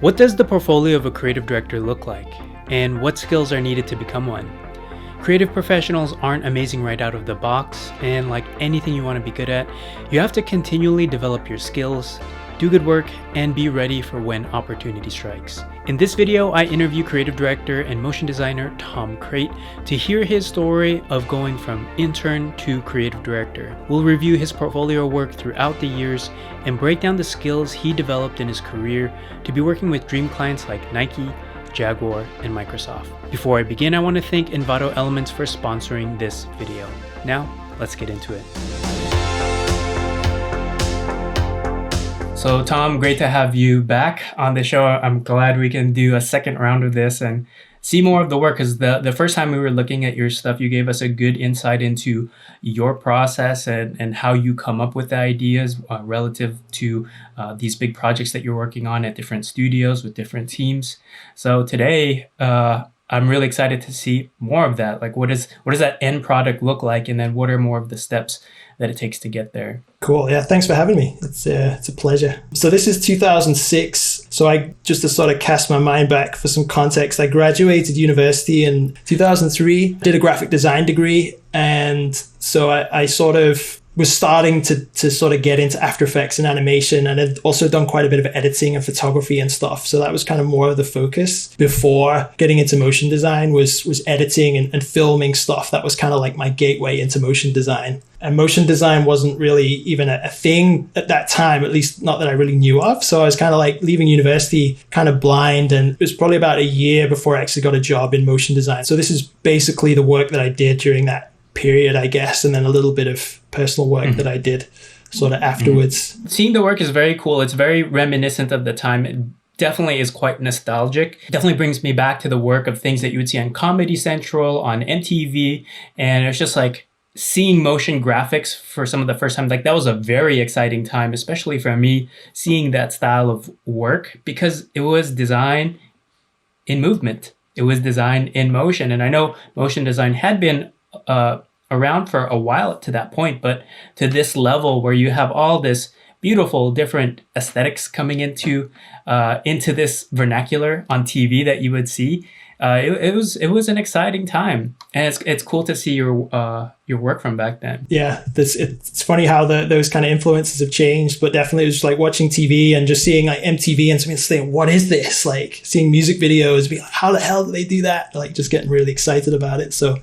What does the portfolio of a creative director look like? And what skills are needed to become one? Creative professionals aren't amazing right out of the box, and like anything you want to be good at, you have to continually develop your skills, do good work, and be ready for when opportunity strikes. In this video, I interview creative director and motion designer Tom Crate to hear his story of going from intern to creative director. We'll review his portfolio work throughout the years and break down the skills he developed in his career to be working with dream clients like Nike, Jaguar, and Microsoft. Before I begin, I want to thank Envato Elements for sponsoring this video. Now, let's get into it. So Tom, great to have you back on the show. I'm glad we can do a second round of this and see more of the work, because the first time we were looking at your stuff, you gave us a good insight into your process and how you come up with the ideas relative to these big projects that you're working on at different studios with different teams. So today, I'm really excited to see more of that. Like, what does that end product look like? And then what are more of the steps that it takes to get there? Cool. Yeah. Thanks for having me. It's a pleasure. So this is 2006. So I, just to sort of cast my mind back for some context, I graduated university in 2003, did a graphic design degree. And so I sort of was starting to sort of get into After Effects and animation, and had also done quite a bit of editing and photography and stuff. So that was kind of more of the focus. Before getting into motion design was editing and filming stuff. That was kind of like my gateway into motion design. And motion design wasn't really even a thing at that time, at least not that I really knew of. So I was kind of like leaving university kind of blind, and it was probably about a year before I actually got a job in motion design. So this is basically the work that I did during that period, I guess, and then a little bit of personal work that I did sort of afterwards. Seeing the work is very cool. It's very reminiscent of the time. It definitely is quite nostalgic. It definitely brings me back to the work of things that you would see on Comedy Central, on MTV, and it's just like seeing motion graphics for some of the first time. Like, that was a very exciting time, especially for me, seeing that style of work, because it was design in movement. It was design in motion. And I know motion design had been around for a while to that point, but to this level where you have all this beautiful different aesthetics coming into this vernacular on TV that you would see, it was an exciting time, and it's cool to see your work from back then. Yeah, it's funny how those kind of influences have changed, but definitely it was like watching TV and just seeing like MTV and something saying, what is this? Like seeing music videos, be like, how the hell do they do that? Like just getting really excited about it. So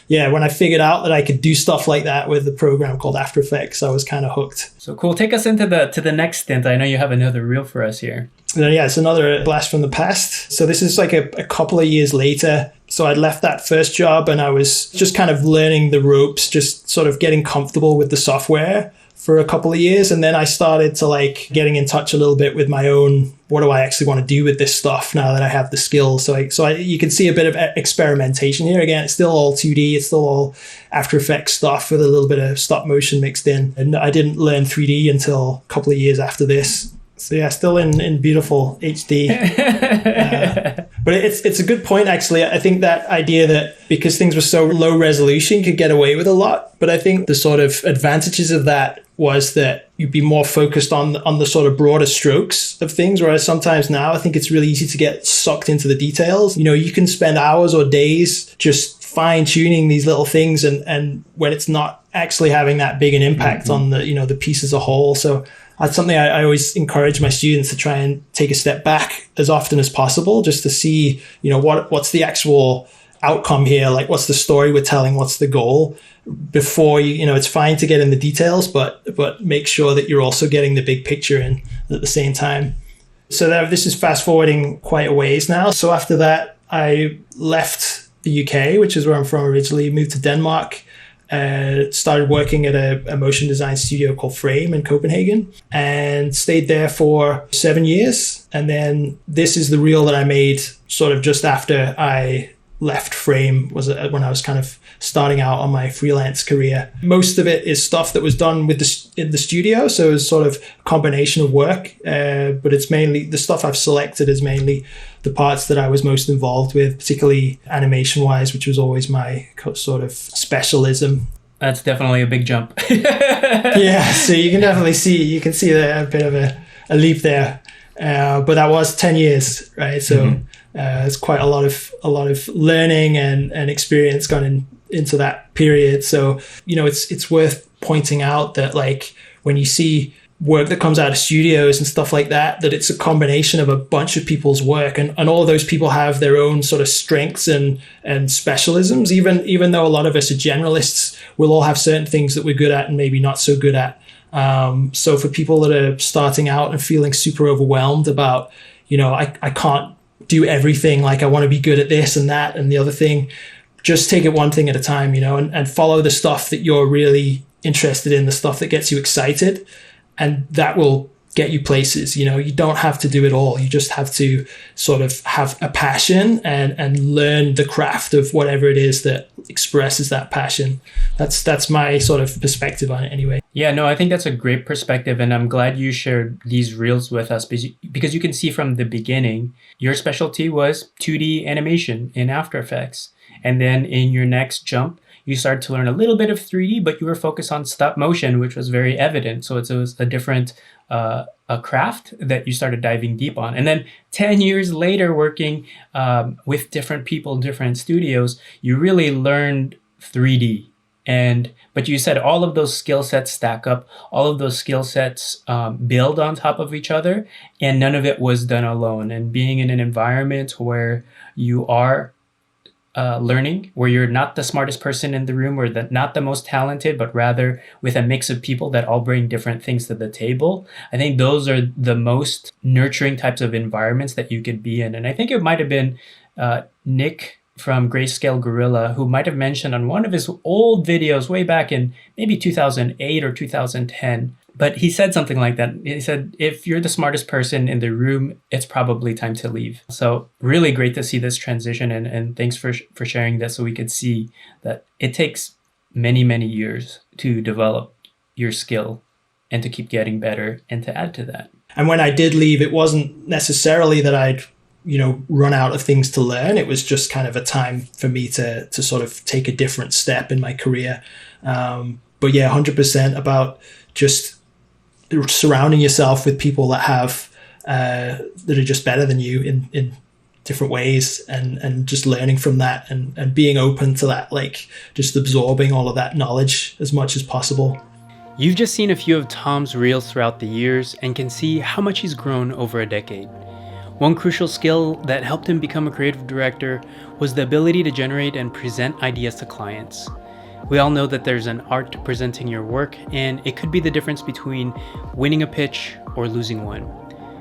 yeah, when I figured out that I could do stuff like that with the program called After Effects, I was kind of hooked. So cool. Take us into the next stint. I know you have another reel for us here. Yeah, it's another blast from the past. So this is like a couple of years later. So I'd left that first job and I was just kind of learning the ropes, just sort of getting comfortable with the software for a couple of years. And then I started to like getting in touch a little bit with my own, what do I actually want to do with this stuff now that I have the skills? So you can see a bit of experimentation here. Again, it's still all 2D. It's still all After Effects stuff with a little bit of stop motion mixed in. And I didn't learn 3D until a couple of years after this. So yeah, still in beautiful HD. But it's a good point, actually. I think that idea that because things were so low resolution, you could get away with a lot. But I think the sort of advantages of that was that you'd be more focused on the sort of broader strokes of things. Whereas sometimes now I think it's really easy to get sucked into the details. You know, you can spend hours or days just fine tuning these little things, and when it's not actually having that big an impact on the piece as a whole. So that's something I always encourage my students to try and take a step back as often as possible, just to see, what's the actual outcome here? Like, what's the story we're telling? What's the goal? Before it's fine to get in the details, but make sure that you're also getting the big picture in at the same time. So this is fast forwarding quite a ways now. So after that, I left the UK, which is where I'm from originally, moved to Denmark, started working at a motion design studio called Frame in Copenhagen, and stayed there for 7 years. And then this is the reel that I made sort of just after I left Frame, was when I was kind of starting out on my freelance career. Most of it is stuff that was done in the studio, so it's sort of a combination of work, but it's mainly the stuff I've selected is mainly the parts that I was most involved with, particularly animation-wise, which was always my sort of specialism. That's definitely a big jump. Yeah, so you can definitely see a bit of a leap there. But that was 10 years, right? So it's quite a lot of learning and experience gone into that period. So, it's worth pointing out that, like, when you see work that comes out of studios and stuff like that, that it's a combination of a bunch of people's work, and all of those people have their own sort of strengths and specialisms. Even though a lot of us are generalists, we'll all have certain things that we're good at and maybe not so good at. So for people that are starting out and feeling super overwhelmed about, I can't do everything, like I want to be good at this and that and the other thing, just take it one thing at a time, and follow the stuff that you're really interested in, the stuff that gets you excited. And that will get you places. You don't have to do it all. You just have to sort of have a passion and learn the craft of whatever it is that expresses that passion. That's my sort of perspective on it anyway. Yeah, no, I think that's a great perspective. And I'm glad you shared these reels with us because you can see from the beginning, your specialty was 2D animation in After Effects. And then in your next jump, you started to learn a little bit of 3D, but you were focused on stop motion, which was very evident. So it was a different a craft that you started diving deep on. And then 10 years later, working with different people, different studios, you really learned 3D. But you said all of those skill sets stack up, all of those skill sets build on top of each other, and none of it was done alone. And being in an environment where you are learning, where you're not the smartest person in the room or not the most talented, but rather with a mix of people that all bring different things to the table. I think those are the most nurturing types of environments that you could be in. And I think it might have been Nick from Grayscale Gorilla who might have mentioned on one of his old videos way back in maybe 2008 or 2010. But he said something like that. He said, if you're the smartest person in the room, it's probably time to leave. So really great to see this transition. And thanks for sharing that so we could see that it takes many, many years to develop your skill and to keep getting better and to add to that. And when I did leave, it wasn't necessarily that I'd run out of things to learn. It was just kind of a time for me to sort of take a different step in my career. But yeah, 100% about just surrounding yourself with people that have that are just better than you in different ways, and just learning from that and being open to that, like just absorbing all of that knowledge as much as possible. You've just seen a few of Tom's reels throughout the years and can see how much he's grown over a decade. One crucial skill that helped him become a creative director was the ability to generate and present ideas to clients. We all know that there's an art to presenting your work, and it could be the difference between winning a pitch or losing one.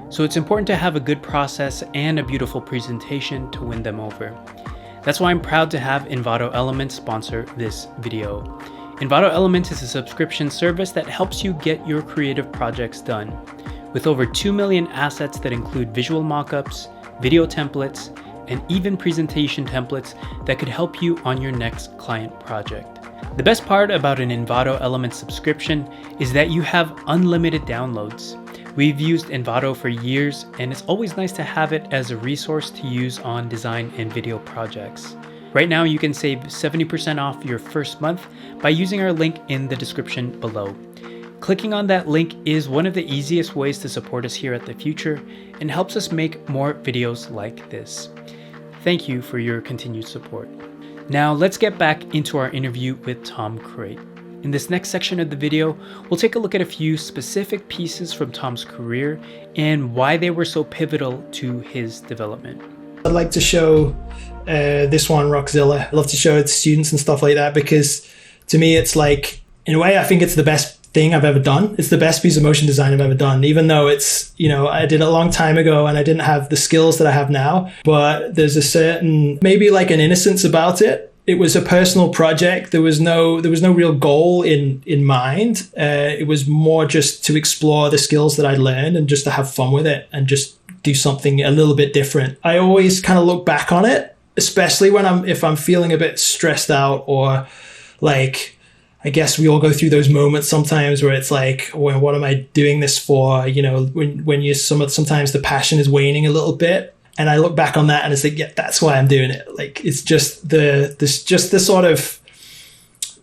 So it's important to have a good process and a beautiful presentation to win them over. That's why I'm proud to have Envato Elements sponsor this video. Envato Elements is a subscription service that helps you get your creative projects done. With over 2 million assets that include visual mockups, video templates, and even presentation templates that could help you on your next client project. The best part about an Envato Elements subscription is that you have unlimited downloads. We've used Envato for years, and it's always nice to have it as a resource to use on design and video projects. Right now, you can save 70% off your first month by using our link in the description below. Clicking on that link is one of the easiest ways to support us here at The Futur and helps us make more videos like this. Thank you for your continued support. Now let's get back into our interview with Tom Crate. In this next section of the video, we'll take a look at a few specific pieces from Tom's career and why they were so pivotal to his development. I'd like to show this one, Rockzilla. I love to show it to students and stuff like that because to me it's like, in a way, I think it's the best thing I've ever done. It's the best piece of motion design I've ever done, even though it's, I did it a long time ago and I didn't have the skills that I have now, but there's a certain, maybe like an innocence about it. It was a personal project. There was no real goal in mind. It was more just to explore the skills that I learned and just to have fun with it and just do something a little bit different. I always kind of look back on it, especially if I'm feeling a bit stressed out, or like, I guess we all go through those moments sometimes where it's like, well, what am I doing this for? When you sometimes the passion is waning a little bit. And I look back on that and it's like, yeah, that's why I'm doing it. Like, it's just the sort of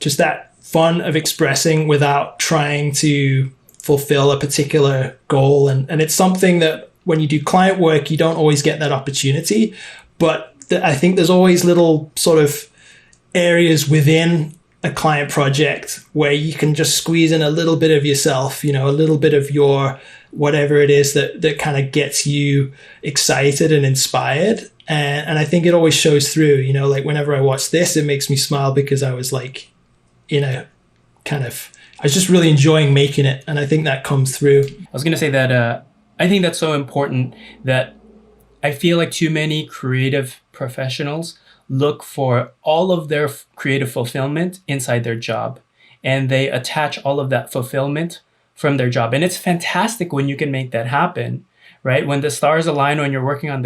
just that fun of expressing without trying to fulfill a particular goal. And it's something that when you do client work, you don't always get that opportunity. But I think there's always little sort of areas within a client project where you can just squeeze in a little bit of yourself, a little bit of your whatever it is that kind of gets you excited and inspired. And I think it always shows through, like whenever I watch this, it makes me smile because I was like, I was just really enjoying making it. And I think that comes through. I was going to say that I think that's so important that I feel like too many creative professionals look for all of their creative fulfillment inside their job. And they attach all of that fulfillment from their job. And it's fantastic when you can make that happen, right? When the stars align, when you're working on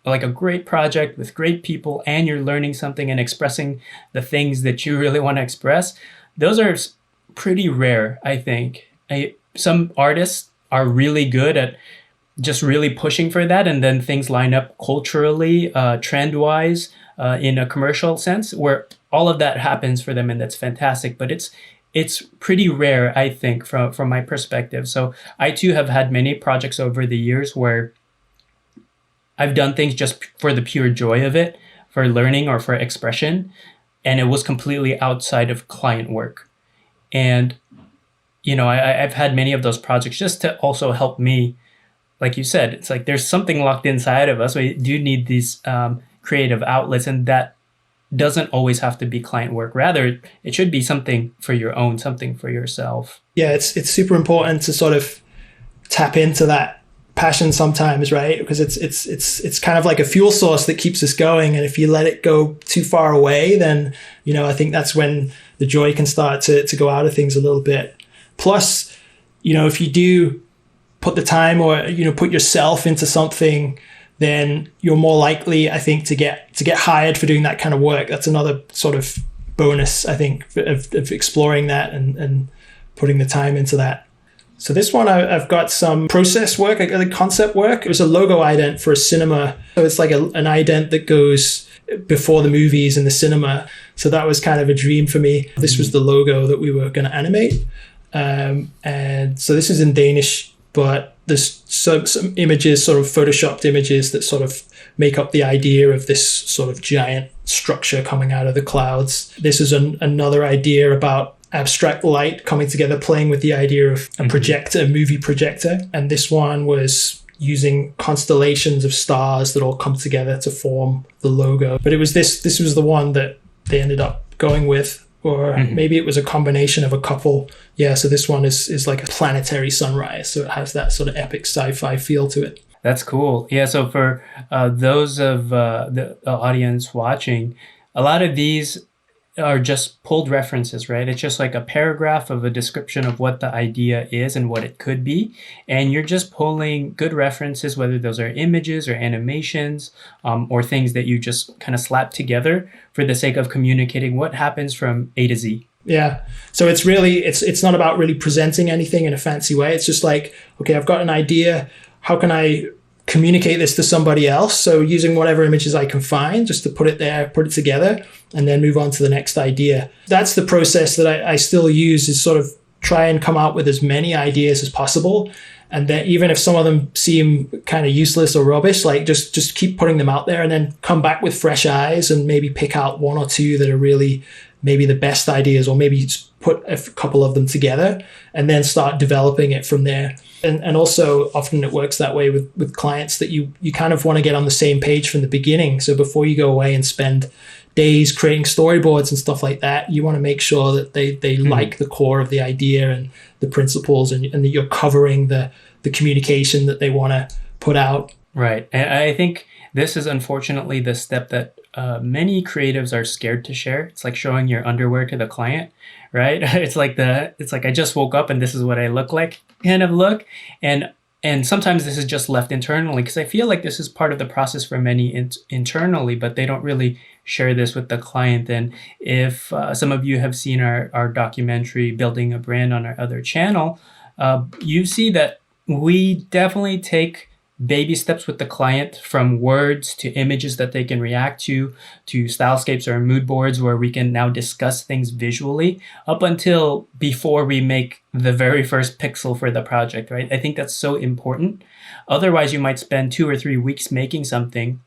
a great project with great people and you're learning something and expressing the things that you really want to express, those are pretty rare, I think. Some artists are really good at just really pushing for that, and then things line up culturally, trend-wise, in a commercial sense, where all of that happens for them, and that's fantastic. But it's pretty rare, I think, from my perspective. So I too have had many projects over the years where I've done things just for the pure joy of it, for learning or for expression, and it was completely outside of client work. And I've had many of those projects just to also help me. Like you said, it's like there's something locked inside of us. We do need these creative outlets, and that doesn't always have to be client work. Rather, it should be something for your own, something for yourself. Yeah, it's super important to sort of tap into that passion sometimes, right? Because it's kind of like a fuel source that keeps us going. And if you let it go too far away, then I think that's when the joy can start to go out of things a little bit. Plus, if you do put the time or put yourself into something, then you're more likely, I think, to get hired for doing that kind of work. That's another sort of bonus, I think, of exploring that and putting the time into that. So this one, I've got some process work, like concept work. It was a logo ident for a cinema. So it's like an ident that goes before the movies in the cinema. So that was kind of a dream for me. This was the logo that we were going to animate. And so this is in Danish, but there's some images, sort of photoshopped images that sort of make up the idea of this sort of giant structure coming out of the clouds. This is another idea about abstract light coming together, playing with the idea of a projector, a movie projector. And this one was using constellations of stars that all come together to form the logo. But it was this was the one that they ended up going with. Or maybe it was a combination of a couple. Yeah, so this one is like a planetary sunrise. So it has that sort of epic sci-fi feel to it. That's cool. Yeah, so for those of the audience watching, a lot of these are just pulled references, right? It's just like a paragraph of a description of what the idea is and what it could be. And you're just pulling good references, whether those are images or animations or things that you just kind of slap together for the sake of communicating what happens from A to Z. Yeah. So it's really, it's not about really presenting anything in a fancy way. It's just like, okay, I've got an idea. How can I communicate this to somebody else? So using whatever images I can find just to put it there, put it together, and then move on to the next idea. That's the process that I still use, is sort of try and come out with as many ideas as possible. And then even if some of them seem kind of useless or rubbish, like just keep putting them out there and then come back with fresh eyes and maybe pick out one or two that are really maybe the best ideas, or maybe just put a couple of them together and then start developing it from there. And also often it works that way with clients, that you kind of want to get on the same page from the beginning. So before you go away and spend days creating storyboards and stuff like that, you want to make sure that they like the core of the idea and the principles, and that you're covering the communication that they want to put out. Right. And I think this is unfortunately the step that many creatives are scared to share. It's like showing your underwear to the client, right? It's like I just woke up and this is what I look like kind of look. And sometimes this is just left internally, because I feel like this is part of the process for many internally, but they don't really share this with the client. And if some of you have seen our documentary, Building a Brand, on our other channel, you see that we definitely take baby steps with the client, from words to images that they can react to stylescapes or mood boards where we can now discuss things visually, up until before we make the very first pixel for the project, right? I think that's so important. Otherwise, you might spend 2 or 3 weeks making something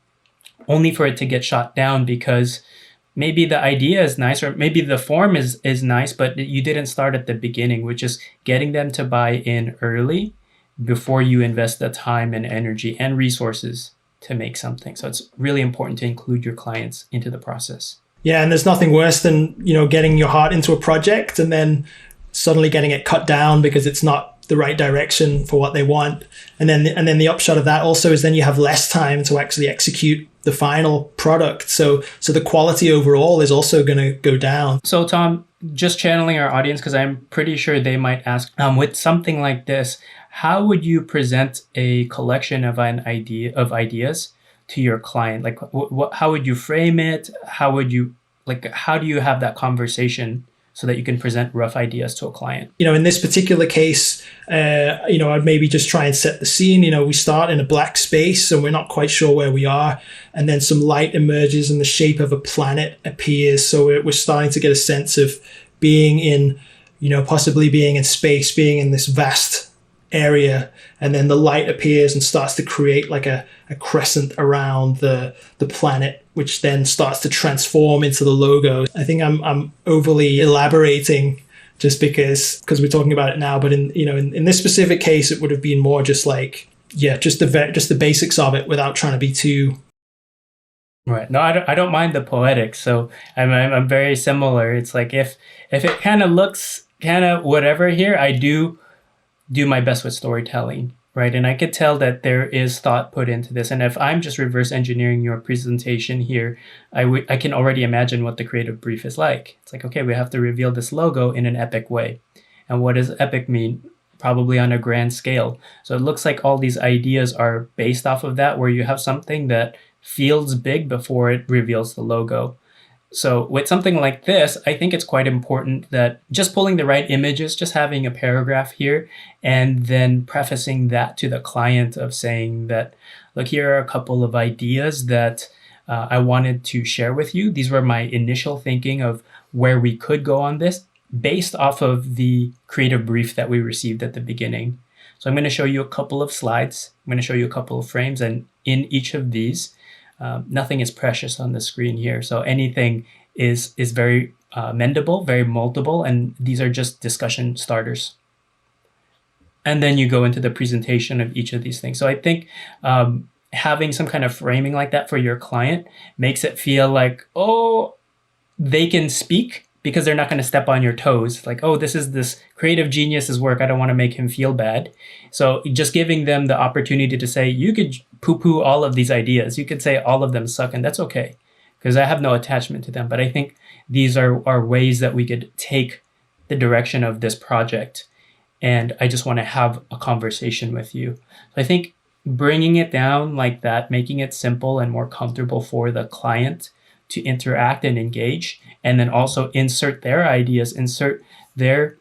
only for it to get shot down because maybe the idea is nice or maybe the form is nice, but you didn't start at the beginning, which is getting them to buy in early before you invest the time and energy and resources to make something. So it's really important to include your clients into the process. Yeah, and there's nothing worse than, getting your heart into a project and then suddenly getting it cut down because it's not the right direction for what they want. And then the upshot of that also is then you have less time to actually execute the final product. So the quality overall is also going to go down. So Tom, just channeling our audience, because I'm pretty sure they might ask, with something like this, how would you present a collection of ideas to your client? Like, how would you frame it? How do you have that conversation so that you can present rough ideas to a client? In this particular case, I'd maybe just try and set the scene. We start in a black space and we're not quite sure where we are. And then some light emerges and the shape of a planet appears. So we're starting to get a sense of being in, possibly being in space, being in this vast area. And then the light appears and starts to create like a crescent around the planet, which then starts to transform into the logo. I think I'm overly elaborating just because we're talking about it now, but in this specific case, it would have been more just like, just the basics of it without trying to be too. Right. No, I don't mind the poetics. So I'm very similar. It's like if it kind of looks kind of whatever here, I do my best with storytelling, right? And I could tell that there is thought put into this. And if I'm just reverse engineering your presentation here, I can already imagine what the creative brief is like. It's like, okay, we have to reveal this logo in an epic way. And what does epic mean? Probably on a grand scale. So it looks like all these ideas are based off of that, where you have something that feels big before it reveals the logo. So with something like this, I think it's quite important that just pulling the right images, just having a paragraph here, and then prefacing that to the client of saying that, look, here are a couple of ideas that I wanted to share with you. These were my initial thinking of where we could go on this based off of the creative brief that we received at the beginning. So I'm going to show you a couple of slides. I'm going to show you a couple of frames, and in each of these, nothing is precious on the screen here. So anything is very mendable, very moldable, and these are just discussion starters. And then you go into the presentation of each of these things. So I think having some kind of framing like that for your client makes it feel like, oh, they can speak because they're not going to step on your toes. Like, oh, this creative genius's work. I don't want to make him feel bad. So just giving them the opportunity to say, you could poo-poo all of these ideas. You could say all of them suck, and that's okay, because I have no attachment to them. But I think these are ways that we could take the direction of this project. And I just want to have a conversation with you. So I think bringing it down like that, making it simple and more comfortable for the client to interact and engage, and then also insert their ideas, insert their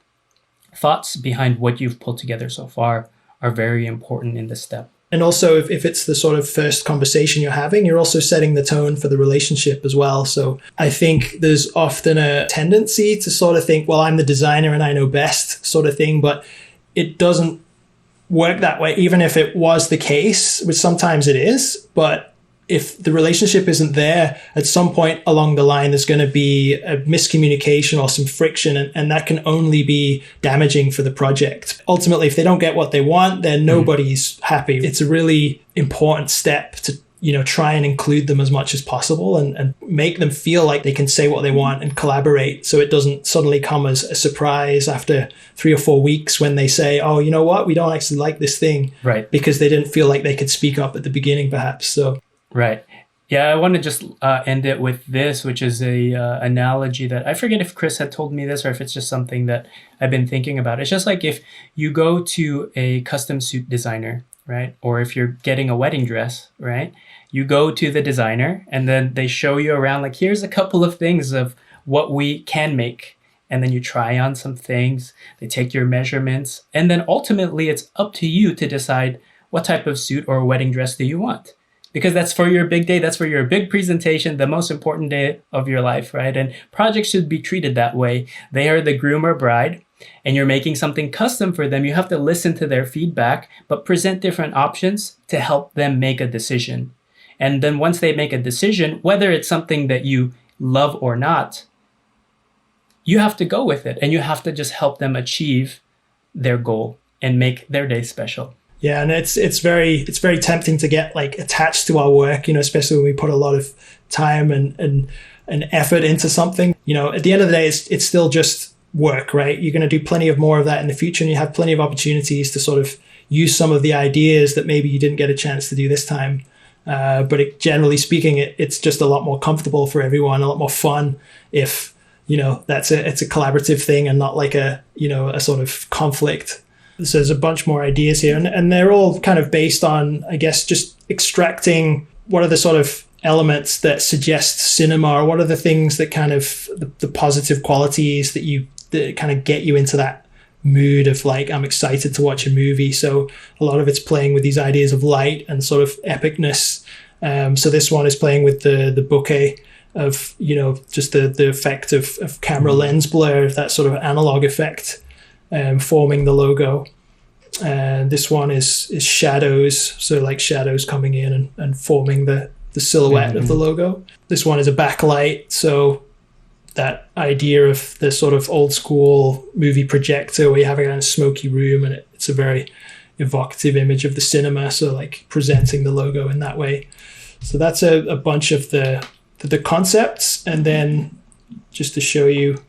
thoughts behind what you've pulled together so far, are very important in this step. And also, if it's the sort of first conversation you're having, you're also setting the tone for the relationship as well. So I think there's often a tendency to sort of think, well, I'm the designer and I know best sort of thing, but it doesn't work that way, even if it was the case, which sometimes it is. But if the relationship isn't there, at some point along the line, there's going to be a miscommunication or some friction, and that can only be damaging for the project. Ultimately, if they don't get what they want, then nobody's happy. It's a really important step to try and include them as much as possible and make them feel like they can say what they want and collaborate, so it doesn't suddenly come as a surprise after 3 or 4 weeks when they say, oh, you know what, we don't actually like this thing. Right. Because they didn't feel like they could speak up at the beginning, perhaps. So. Right. Yeah, I want to just end it with this, which is a analogy that I forget if Chris had told me this or if it's just something that I've been thinking about. It's just like if you go to a custom suit designer, right? Or if you're getting a wedding dress, right? You go to the designer and then they show you around, like, here's a couple of things of what we can make. And then you try on some things, they take your measurements, and then ultimately it's up to you to decide what type of suit or wedding dress do you want? Because that's for your big day, that's for your big presentation, the most important day of your life, right? And projects should be treated that way. They are the groom or bride, and you're making something custom for them. You have to listen to their feedback, but present different options to help them make a decision. And then once they make a decision, whether it's something that you love or not, you have to go with it, and you have to just help them achieve their goal and make their day special. Yeah, and it's very tempting to get like attached to our work, especially when we put a lot of time and effort into something. At the end of the day, it's still just work, right? You're going to do plenty of more of that in the future, and you have plenty of opportunities to sort of use some of the ideas that maybe you didn't get a chance to do this time. But generally speaking, it's just a lot more comfortable for everyone, a lot more fun if it's a collaborative thing and not like a sort of conflict. So there's a bunch more ideas here, and they're all kind of based on, I guess, just extracting what are the sort of elements that suggest cinema, or what are the things that kind of the positive qualities that kind of get you into that mood of like, I'm excited to watch a movie. So a lot of it's playing with these ideas of light and sort of epicness. So this one is playing with the bokeh of, just the effect of camera lens blur, that sort of analog effect, forming the logo. And this one is shadows, so like shadows coming in and forming the silhouette of the logo. This one is a backlight, so that idea of the sort of old school movie projector where you have it in a smoky room, and it's a very evocative image of the cinema, so like presenting the logo in that way. So that's a bunch of the concepts. And then just to show you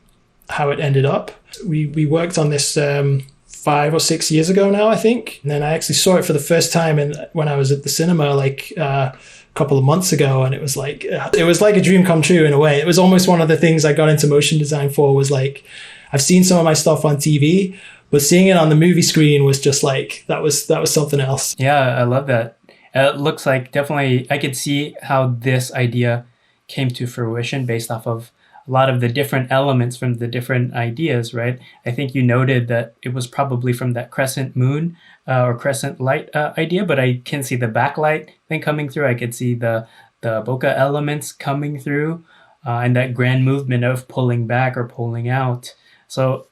how it ended up, we worked on this 5 or 6 years ago now, I think. And then I actually saw it for the first time when I was at the cinema like a couple of months ago, and it was like a dream come true in a way. It was almost one of the things I got into motion design for, was like, I've seen some of my stuff on TV, but seeing it on the movie screen was just like, that was something else. Yeah, I love that. It looks like definitely I could see how this idea came to fruition based off of a lot of the different elements from the different ideas, right? I think you noted that it was probably from that crescent moon or crescent light idea, but I can see the backlight thing coming through. I could see the bokeh elements coming through and that grand movement of pulling back or pulling out. So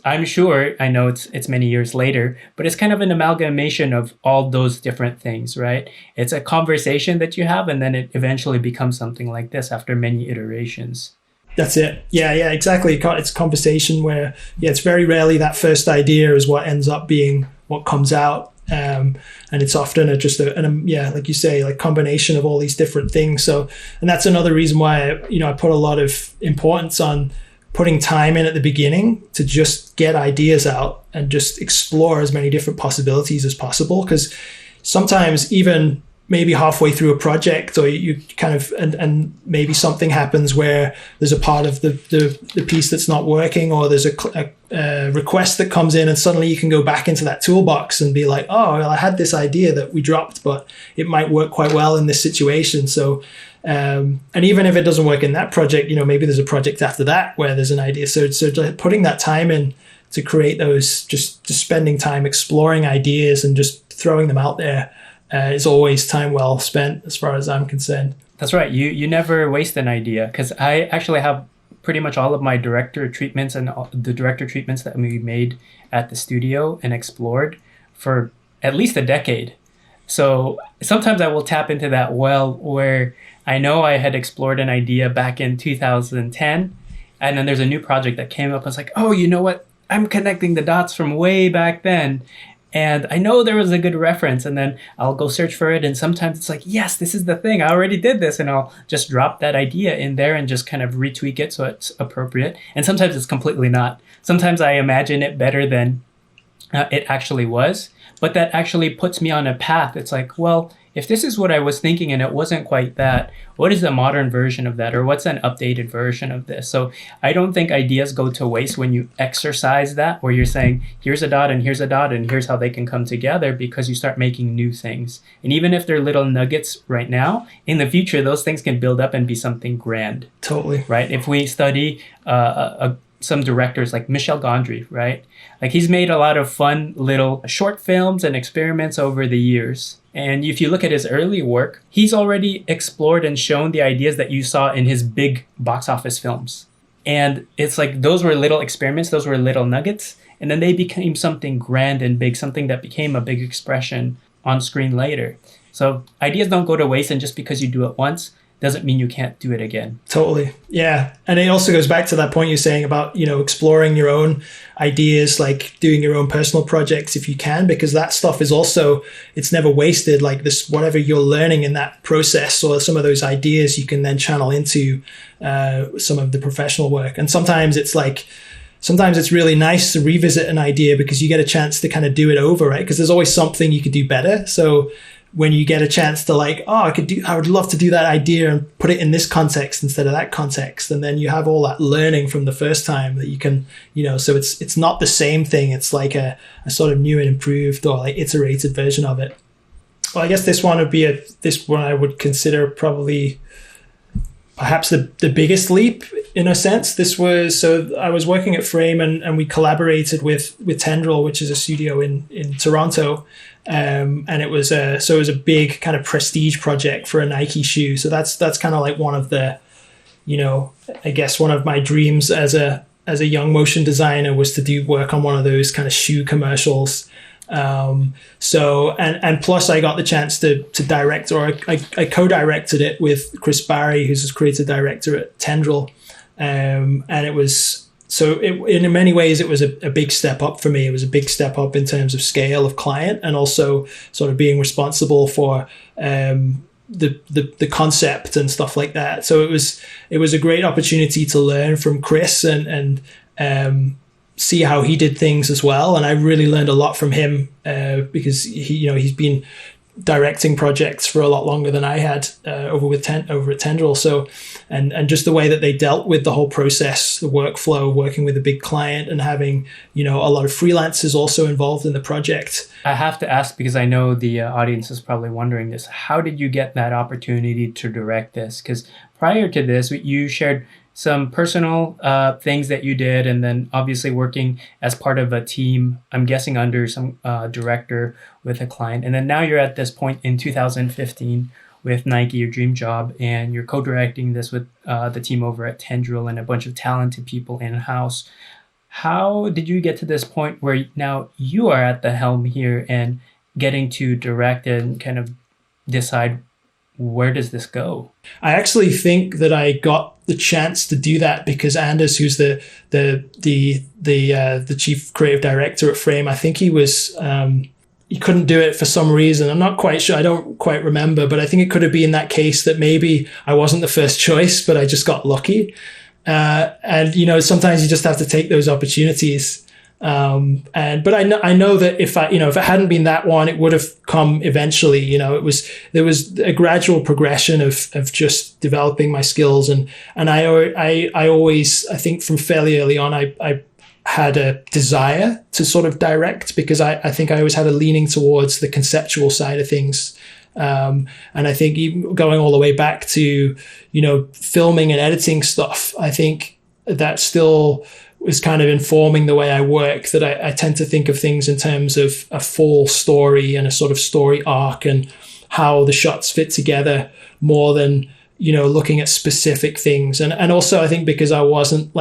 I'm sure, I know it's many years later, but it's kind of an amalgamation of all those different things, right? It's a conversation that you have, and then it eventually becomes something like this after many iterations. That's it. Yeah, exactly. It's conversation where, it's very rarely that first idea is what ends up being what comes out. And it's often like you say, like combination of all these different things. So, and that's another reason why, I put a lot of importance on putting time in at the beginning to just get ideas out and just explore as many different possibilities as possible. Because sometimes even maybe halfway through a project, or you kind of, and maybe something happens where there's a part of the piece that's not working, or there's a request that comes in, and suddenly you can go back into that toolbox and be like, oh, well, I had this idea that we dropped, but it might work quite well in this situation. So, and even if it doesn't work in that project, maybe there's a project after that where there's an idea. So putting that time in to create those, just spending time exploring ideas and just throwing them out there is always time well spent, as far as I'm concerned. That's right. You never waste an idea, because I actually have pretty much all of my director treatments and the director treatments that we made at the studio and explored for at least a decade. So sometimes I will tap into that well where I know I had explored an idea back in 2010, and then there's a new project that came up. I was like, oh, you know what? I'm connecting the dots from way back then. And I know there was a good reference, and then I'll go search for it. And sometimes it's like, yes, this is the thing. I already did this. And I'll just drop that idea in there and just kind of retweak it so it's appropriate. And sometimes it's completely not. Sometimes I imagine it better than it actually was. But that actually puts me on a path. It's like, well, if this is what I was thinking and it wasn't quite that, what is the modern version of that? Or what's an updated version of this? So I don't think ideas go to waste when you exercise that, where you're saying, here's a dot and here's a dot and here's how they can come together, because you start making new things. And even if they're little nuggets right now, in the future, those things can build up and be something grand. Totally. Right? If we study a some directors like Michel Gondry, right? Like he's made a lot of fun little short films and experiments over the years. And if you look at his early work, he's already explored and shown the ideas that you saw in his big box office films. And it's like those were little experiments, those were little nuggets, and then they became something grand and big, something that became a big expression on screen later. So ideas don't go to waste, and just because you do it once doesn't mean you can't do it again. Totally. Yeah. And it also goes back to that point you're saying about, exploring your own ideas, like doing your own personal projects if you can, because that stuff is also, it's never wasted. Like this, whatever you're learning in that process or some of those ideas, you can then channel into some of the professional work. And sometimes it's really nice to revisit an idea because you get a chance to kind of do it over, right? Because there's always something you could do better. So when you get a chance to I would love to do that idea and put it in this context instead of that context. And then you have all that learning from the first time that you can, so it's not the same thing. It's like a sort of new and improved or like iterated version of it. Well, I guess this one I would consider probably perhaps the biggest leap in a sense. I was working at Frame and we collaborated with Tendril, which is a studio in Toronto. And it was a big kind of prestige project for a Nike shoe. So that's kind of like one of the, I guess one of my dreams as a young motion designer was to do work on one of those kind of shoe commercials. So plus I got the chance to direct, or I co-directed it with Chris Barry, who's a creative director at Tendril. And it was, in many ways, it was a big step up for me. It was a big step up in terms of scale of client and also sort of being responsible for the concept and stuff like that. So it was a great opportunity to learn from Chris and see how he did things as well. And I really learned a lot from him because he's been directing projects for a lot longer than I had over at Tendril. So, and just the way that they dealt with the whole process, the workflow, working with a big client and having, a lot of freelancers also involved in the project. I have to ask, because I know the audience is probably wondering this, how did you get that opportunity to direct this? Because prior to this, you shared some personal things that you did, and then obviously working as part of a team, I'm guessing under some director with a client. And then now you're at this point in 2015 with Nike, your dream job, and you're co-directing this with the team over at Tendril and a bunch of talented people in-house. How did you get to this point where now you are at the helm here and getting to direct and kind of decide where does this go? I actually think that I got the chance to do that because Anders, who's the chief creative director at Frame, I think he couldn't do it for some reason. I'm not quite sure. I don't quite remember, but I think it could have been that case that maybe I wasn't the first choice, but I just got lucky. And sometimes you just have to take those opportunities. But I know that if it hadn't been that one, it would have come eventually. There was a gradual progression of just developing my skills, and I always, I think from fairly early on, I had a desire to sort of direct because I think I always had a leaning towards the conceptual side of things. And I think even going all the way back to, filming and editing stuff, I think that still is kind of informing the way I work, that I tend to think of things in terms of a full story and a sort of story arc and how the shots fit together more than, looking at specific things. And also I think because I wasn't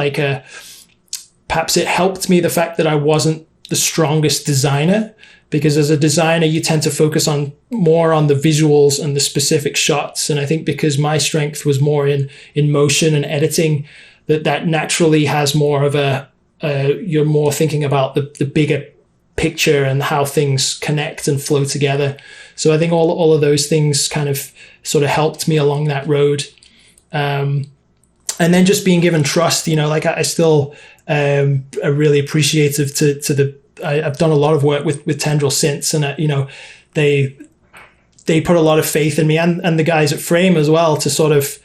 perhaps it helped me the fact that I wasn't the strongest designer, because as a designer, you tend to focus more on the visuals and the specific shots. And I think because my strength was more in motion and editing, that naturally has more of you're more thinking about the bigger picture and how things connect and flow together. So I think all of those things kind of sort of helped me along that road. And then just being given trust, I still are really appreciative to I've done a lot of work with Tendril since, and they put a lot of faith in me and the guys at Frame as well to sort of,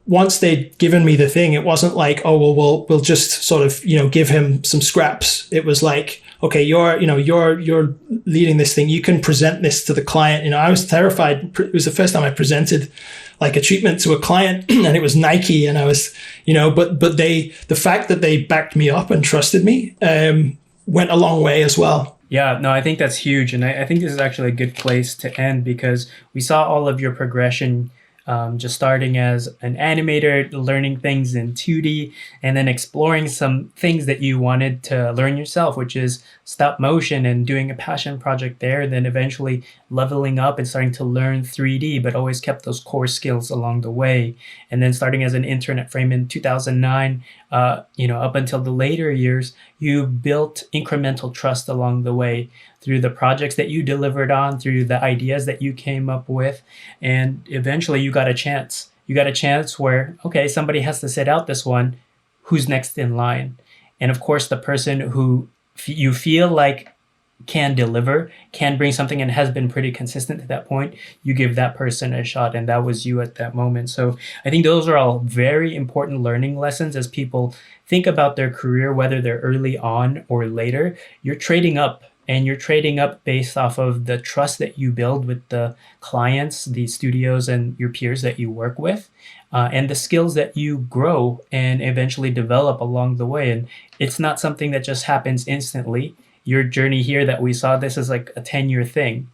once they'd given me the thing, it wasn't like, oh, well, we'll just sort of, give him some scraps. It was like, okay, you're leading this thing. You can present this to the client. I was terrified. It was the first time I presented like a treatment to a client and it was Nike, and I was, but the fact that they backed me up and trusted me, went a long way as well. Yeah, no, I think that's huge. And I think this is actually a good place to end, because we saw all of your progression, just starting as an animator, learning things in 2D, and then exploring some things that you wanted to learn yourself, which is stop motion, and doing a passion project there, then eventually leveling up and starting to learn 3D, but always kept those core skills along the way. And then starting as an intern at Frame in 2009, up until the later years, you built incremental trust along the way through the projects that you delivered on, through the ideas that you came up with, and eventually you got a chance. You got a chance where, okay, somebody has to sit out this one. Who's next in line? And of course, the person who you feel like can deliver, can bring something, and has been pretty consistent to that point, you give that person a shot, and that was you at that moment. So I think those are all very important learning lessons as people think about their career, whether they're early on or later. You're trading up, and you're trading up based off of the trust that you build with the clients, the studios, and your peers that you work with, and the skills that you grow and eventually develop along the way. And it's not something that just happens instantly. Your journey here that we saw, this is like a 10-year thing,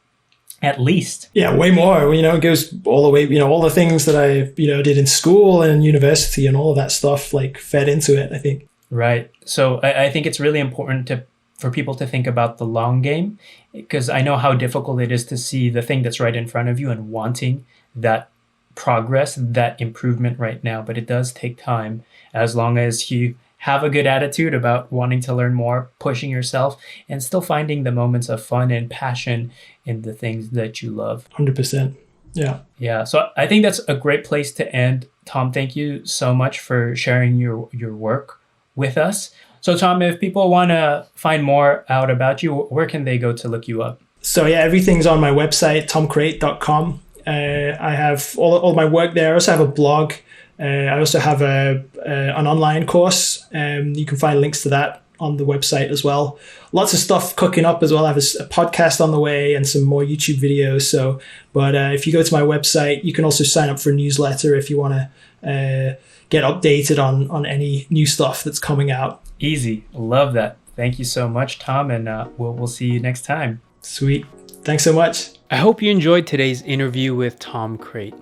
at least. Yeah, way more. It goes all the way, all the things that I, did in school and university and all of that stuff like fed into it, I think. Right. So I think it's really important for people to think about the long game, because I know how difficult it is to see the thing that's right in front of you and wanting that progress, that improvement right now. But it does take time, as long as you have a good attitude about wanting to learn more, pushing yourself, and still finding the moments of fun and passion in the things that you love. 100%. Yeah. Yeah. So I think that's a great place to end. Tom, thank you so much for sharing your work with us. So Tom, if people want to find more out about you, where can they go to look you up? So yeah, everything's on my website, tomcrate.com. I have all my work there. I also have a blog. I also have an online course. You can find links to that on the website as well. Lots of stuff cooking up as well. I have a podcast on the way and some more YouTube videos. But if you go to my website, you can also sign up for a newsletter if you want to get updated on any new stuff that's coming out. Easy. Love that. Thank you so much, Tom, and we'll see you next time. Sweet. Thanks so much. I hope you enjoyed today's interview with Tom Crate.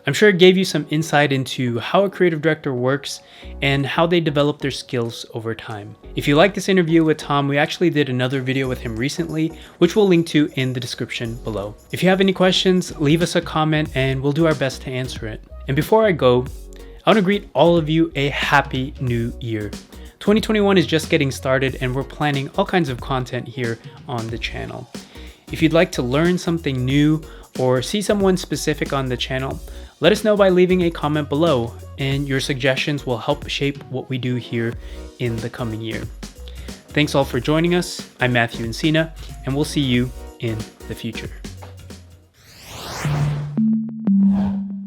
I'm sure it gave you some insight into how a creative director works and how they develop their skills over time. If you like this interview with Tom, we actually did another video with him recently, which we'll link to in the description below. If you have any questions, leave us a comment and we'll do our best to answer it. And before I go, I want to greet all of you a happy new year. 2021 is just getting started and we're planning all kinds of content here on the channel. If you'd like to learn something new or see someone specific on the channel, let us know by leaving a comment below, and your suggestions will help shape what we do here in the coming year. Thanks all for joining us. I'm Matthew Encina, and we'll see you in the future.